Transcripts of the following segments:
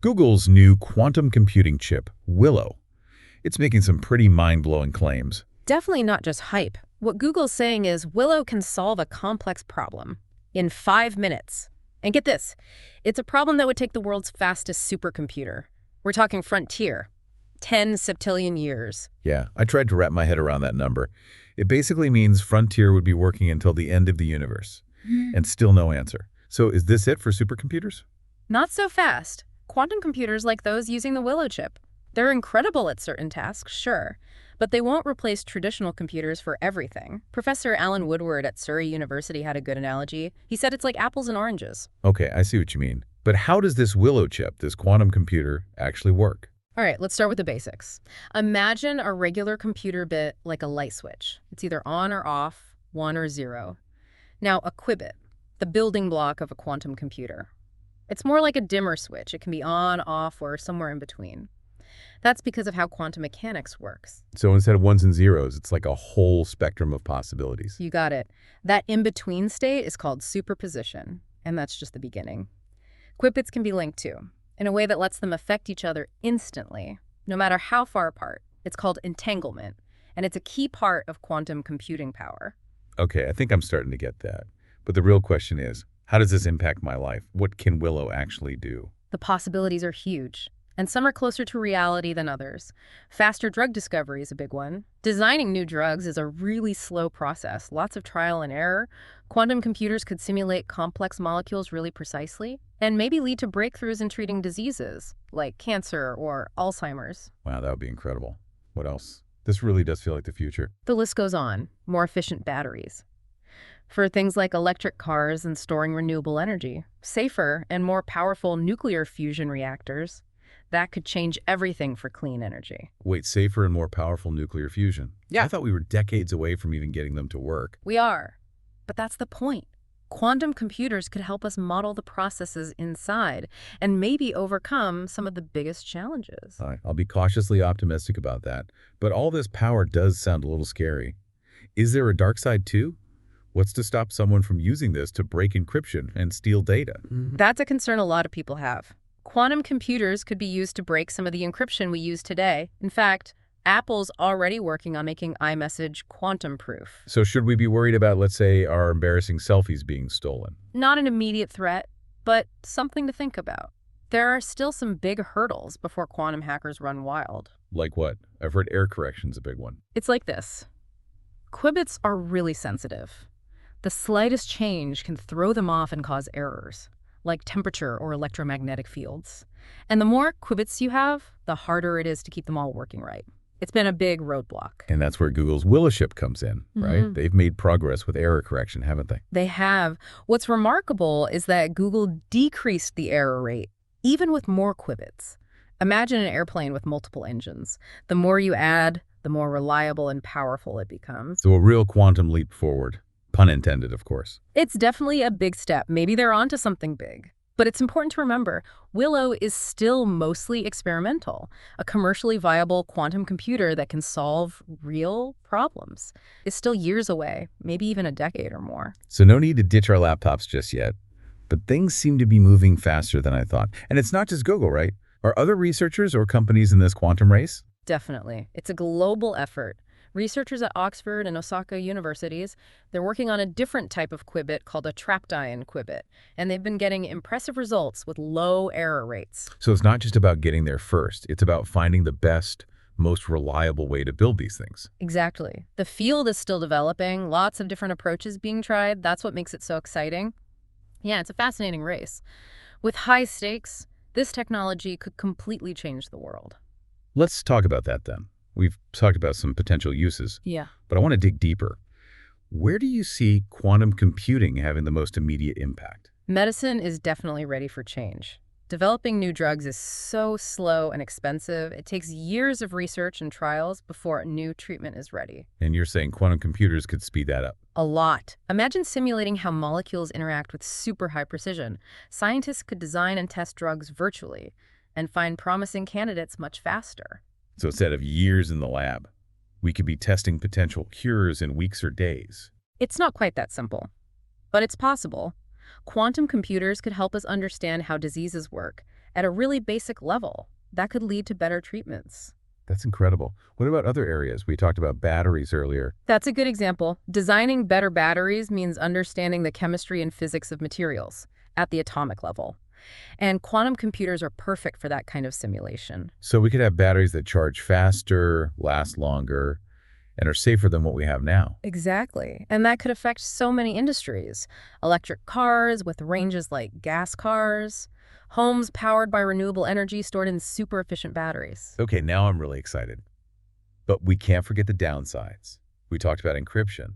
Google's new quantum computing chip, Willow. It's making some pretty mind-blowing claims. Definitely not just hype. What Google's saying is Willow can solve a complex problem in 5 minutes. And get this, it's a problem that would take the world's fastest supercomputer. We're talking frontier, 10 septillion years. Yeah, I tried to wrap my head around that number. It basically means Frontier would be working until the end of the universe. And still no answer. So is this it for supercomputers? Not so fast. Quantum computers like those using the Willow chip. They're incredible at certain tasks, sure, but they won't replace traditional computers for everything. Professor Alan Woodward at Surrey University had a good analogy. He said it's like apples and oranges. Okay, I see what you mean. But how does this Willow chip, this quantum computer, actually work? All right, let's start with the basics. Imagine a regular computer bit like a light switch. It's either on or off, 1 or 0. Now, a qubit, the building block of a quantum computer. It's more like a dimmer switch. It can be on, off, or somewhere in between. That's because of how quantum mechanics works. So instead of ones and zeros, it's like a whole spectrum of possibilities. You got it. That in-between state is called superposition, and that's just the beginning. Qubits can be linked too, in a way that lets them affect each other instantly, no matter how far apart. It's called entanglement, and it's a key part of quantum computing power. Okay, I think I'm starting to get that. But the real question is, how does this impact my life? What can Willow actually do? The possibilities are huge, and some are closer to reality than others. Faster drug discovery is a big one. Designing new drugs is a really slow process, lots of trial and error. Quantum computers could simulate complex molecules really precisely, and maybe lead to breakthroughs in treating diseases, like cancer or Alzheimer's. Wow, that would be incredible. What else? This really does feel like the future. The list goes on. More efficient batteries for things like electric cars and storing renewable energy. Safer and more powerful nuclear fusion reactors. That could change everything for clean energy. Wait, safer and more powerful nuclear fusion? Yeah. I thought we were decades away from even getting them to work. We are. But that's the point. Quantum computers could help us model the processes inside and maybe overcome some of the biggest challenges. I'll be cautiously optimistic about that. But all this power does sound a little scary. Is there a dark side too? What's to stop someone from using this to break encryption and steal data? That's a concern a lot of people have. Quantum computers could be used to break some of the encryption we use today. In fact, Apple's already working on making iMessage quantum-proof. So should we be worried about, let's say, our embarrassing selfies being stolen? Not an immediate threat, but something to think about. There are still some big hurdles before quantum hackers run wild. Like what? I've heard error correction's a big one. It's like this. Qubits are really sensitive. The slightest change can throw them off and cause errors, like temperature or electromagnetic fields. And the more qubits you have, the harder it is to keep them all working right. It's been a big roadblock. And that's where Google's Willow chip comes in, right? They've made progress with error correction, haven't they? They have. What's remarkable is that Google decreased the error rate, even with more qubits. Imagine an airplane with multiple engines. The more you add, the more reliable and powerful it becomes. So a real quantum leap forward. Pun intended, of course. It's definitely a big step. Maybe they're onto something big. But it's important to remember, Willow is still mostly experimental, a commercially viable quantum computer that can solve real problems. It's still years away, maybe even a decade or more. So no need to ditch our laptops just yet. But things seem to be moving faster than I thought. And it's not just Google, right? Are other researchers or companies in this quantum race? Definitely. It's a global effort. Researchers at Oxford and Osaka universities, they're working on a different type of qubit called a trapped ion qubit, and they've been getting impressive results with low error rates. So it's not just about getting there first. It's about finding the best, most reliable way to build these things. Exactly. The field is still developing, lots of different approaches being tried. That's what makes it so exciting. Yeah, it's a fascinating race. With high stakes, this technology could completely change the world. Let's talk about that then. We've talked about some potential uses, Yeah. but I want to dig deeper. Where do you see quantum computing having the most immediate impact? Medicine is definitely ready for change. Developing new drugs is so slow and expensive. It takes years of research and trials before a new treatment is ready. And you're saying quantum computers could speed that up? A lot. Imagine simulating how molecules interact with super high precision. Scientists could design and test drugs virtually and find promising candidates much faster. So instead of years in the lab, we could be testing potential cures in weeks or days. It's not quite that simple, but it's possible. Quantum computers could help us understand how diseases work, at a really basic level. That could lead to better treatments. That's incredible. What about other areas? We talked about batteries earlier. That's a good example. Designing better batteries means understanding the chemistry and physics of materials at the atomic level. And quantum computers are perfect for that kind of simulation. So we could have batteries that charge faster, last longer, and are safer than what we have now. Exactly. And that could affect so many industries. Electric cars with ranges like gas cars, homes powered by renewable energy stored in super efficient batteries. Okay, now I'm really excited. But we can't forget the downsides. We talked about encryption.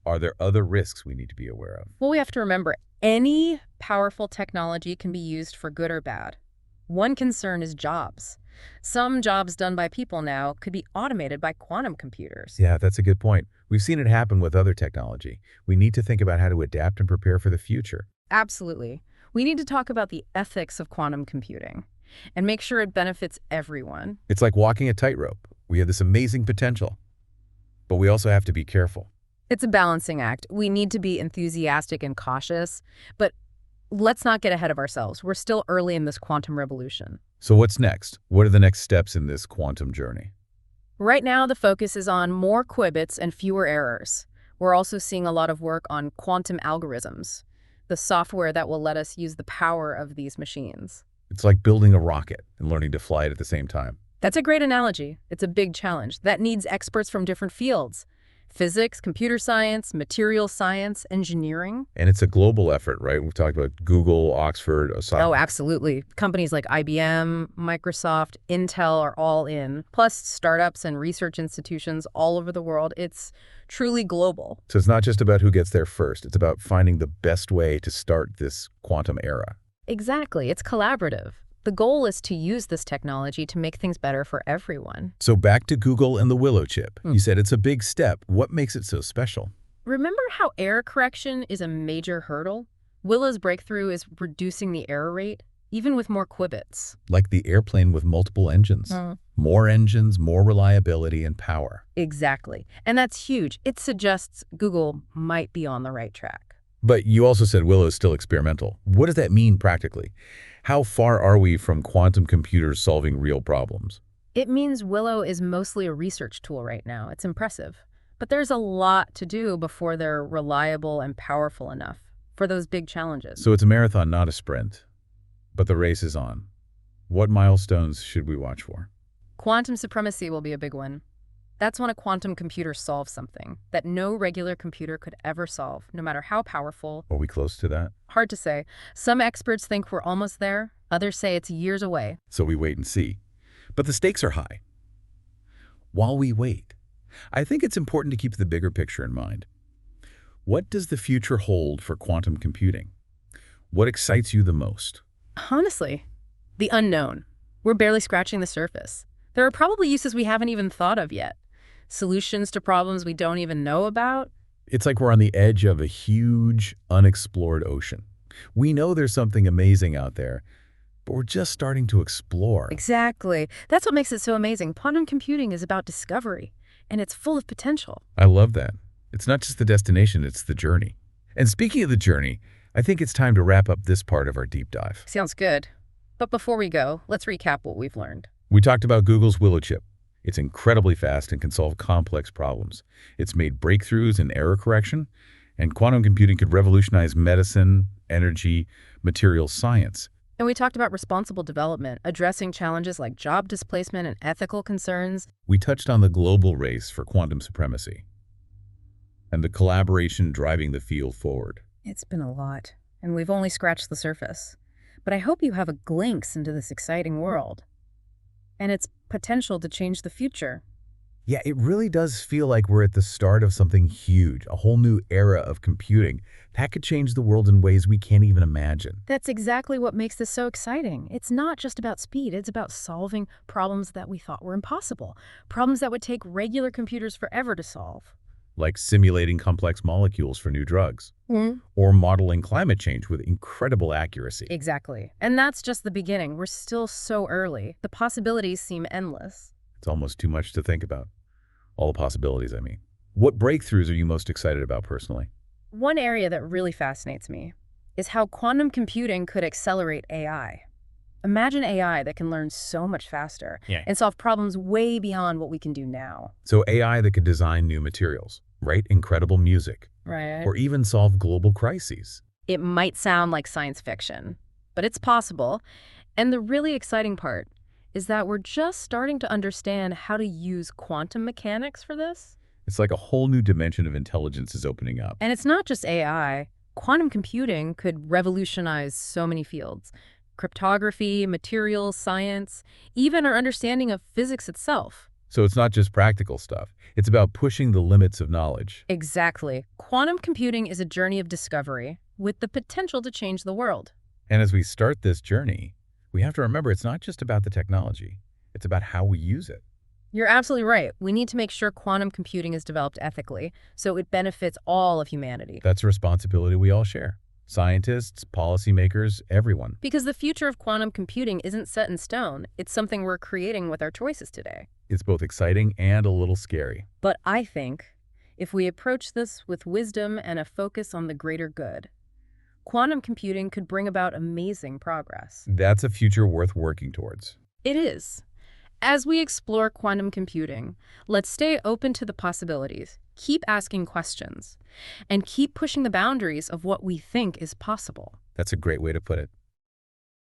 Are there other risks we need to be aware of? Well, we have to remember any powerful technology can be used for good or bad. One concern is jobs. Some jobs done by people now could be automated by quantum computers. Yeah, that's a good point. We've seen it happen with other technology. We need to think about how to adapt and prepare for the future. Absolutely. We need to talk about the ethics of quantum computing and make sure it benefits everyone. It's like walking a tightrope. We have this amazing potential, but we also have to be careful. It's a balancing act. We need to be enthusiastic and cautious, but let's not get ahead of ourselves. We're still early in this quantum revolution. So what's next? What are the next steps in this quantum journey? Right now, the focus is on more qubits and fewer errors. We're also seeing a lot of work on quantum algorithms, the software that will let us use the power of these machines. It's like building a rocket and learning to fly it at the same time. That's a great analogy. It's a big challenge that needs experts from different fields: physics, computer science, material science, engineering. And it's a global effort, right? We've talked about Google, Oxford, Oh, absolutely. Companies like IBM, Microsoft, Intel are all in, plus startups and research institutions all over the world. It's truly global. So it's not just about who gets there first. It's about finding the best way to start this quantum era. Exactly. It's collaborative. The goal is to use this technology to make things better for everyone. So back to Google and the Willow chip. You said it's a big step. What makes it so special? Remember how error correction is a major hurdle? Willow's breakthrough is reducing the error rate, even with more qubits. Like the airplane with multiple engines. More engines, more reliability and power. Exactly. And that's huge. It suggests Google might be on the right track. But you also said Willow is still experimental. What does that mean practically? How far are we from quantum computers solving real problems? It means Willow is mostly a research tool right now. It's impressive. But there's a lot to do before they're reliable and powerful enough for those big challenges. So it's a marathon, not a sprint. But the race is on. What milestones should we watch for? Quantum supremacy will be a big one. That's when a quantum computer solves something that no regular computer could ever solve, no matter how powerful. Are we close to that? Hard to say. Some experts think we're almost there. Others say it's years away. So we wait and see. But the stakes are high. While we wait, I think it's important to keep the bigger picture in mind. What does the future hold for quantum computing? What excites you the most? Honestly, the unknown. We're barely scratching the surface. There are probably uses we haven't even thought of yet. Solutions to problems we don't even know about. It's like we're on the edge of a huge, unexplored ocean. We know there's something amazing out there, but we're just starting to explore. Exactly. That's what makes it so amazing. Quantum computing is about discovery, and it's full of potential. I love that. It's not just the destination, it's the journey. And speaking of the journey, I think it's time to wrap up this part of our deep dive. Sounds good. But before we go, let's recap what we've learned. We talked about Google's Willow chip. It's incredibly fast and can solve complex problems. It's made breakthroughs in error correction, and quantum computing could revolutionize medicine, energy, materials science. And we talked about responsible development, addressing challenges like job displacement and ethical concerns. We touched on the global race for quantum supremacy and the collaboration driving the field forward. It's been a lot, and we've only scratched the surface. But I hope you have a glimpse into this exciting world and its potential to change the future. Yeah, it really does feel like we're at the start of something huge, a whole new era of computing that could change the world in ways we can't even imagine. That's exactly what makes this so exciting. It's not just about speed, it's about solving problems that we thought were impossible, problems that would take regular computers forever to solve. Like simulating complex molecules for new drugs, or modeling climate change with incredible accuracy. Exactly. And that's just the beginning. We're still so early. The possibilities seem endless. It's almost too much to think about. All the possibilities, I mean. What breakthroughs are you most excited about personally? One area that really fascinates me is how quantum computing could accelerate AI. Imagine AI that can learn so much faster Yeah. and solve problems way beyond what we can do now. So AI that could design new materials, write incredible music, Right. or even solve global crises. It might sound like science fiction, but it's possible. And the really exciting part is that we're just starting to understand how to use quantum mechanics for this. It's like a whole new dimension of intelligence is opening up. And it's not just AI. Quantum computing could revolutionize so many fields. Cryptography, materials, science, even our understanding of physics itself. So it's not just practical stuff. It's about pushing the limits of knowledge. Exactly. Quantum computing is a journey of discovery with the potential to change the world. And as we start this journey, we have to remember it's not just about the technology. It's about how we use it. You're absolutely right. We need to make sure quantum computing is developed ethically so it benefits all of humanity. That's a responsibility we all share. Scientists, policymakers, everyone. Because the future of quantum computing isn't set in stone. It's something we're creating with our choices today. It's both exciting and a little scary. But I think if we approach this with wisdom and a focus on the greater good, quantum computing could bring about amazing progress. That's a future worth working towards. It is. As we explore quantum computing, let's stay open to the possibilities, keep asking questions, and keep pushing the boundaries of what we think is possible. That's a great way to put it.